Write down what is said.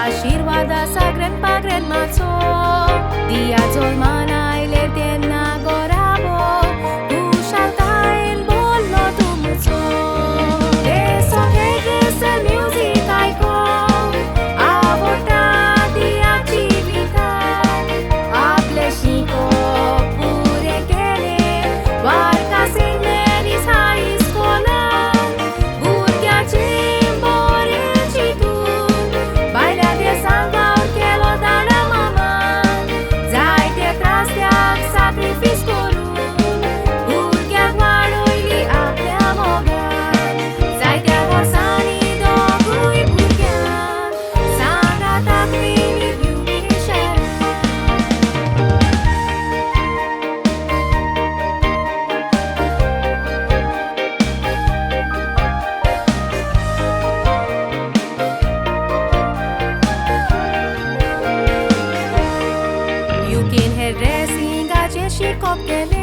आशीर्वादा सगळ्यां पागऱ्यान माचो दिया जल्मानायले तेन्ना गोराबो खुशालकायेन बोललो तुमचो देसो हेगेसर म्युझिक आयकोन आवडटा दियाची विकार आपले शिकोप पुरे केले वारका सेंट हायस्कूलान भुरग्याची बरी चिंतून भायल्या देशांत गांव केलो दाडा मामान जायते त्रास्त्याक सॅक्रिफीस करून भुरग्याक वाडयली आपल्या मोगान जायत्या वर्सांनी दोगूय भुरग्यांक सांगात आपली education You can hear dressing, I just shake up the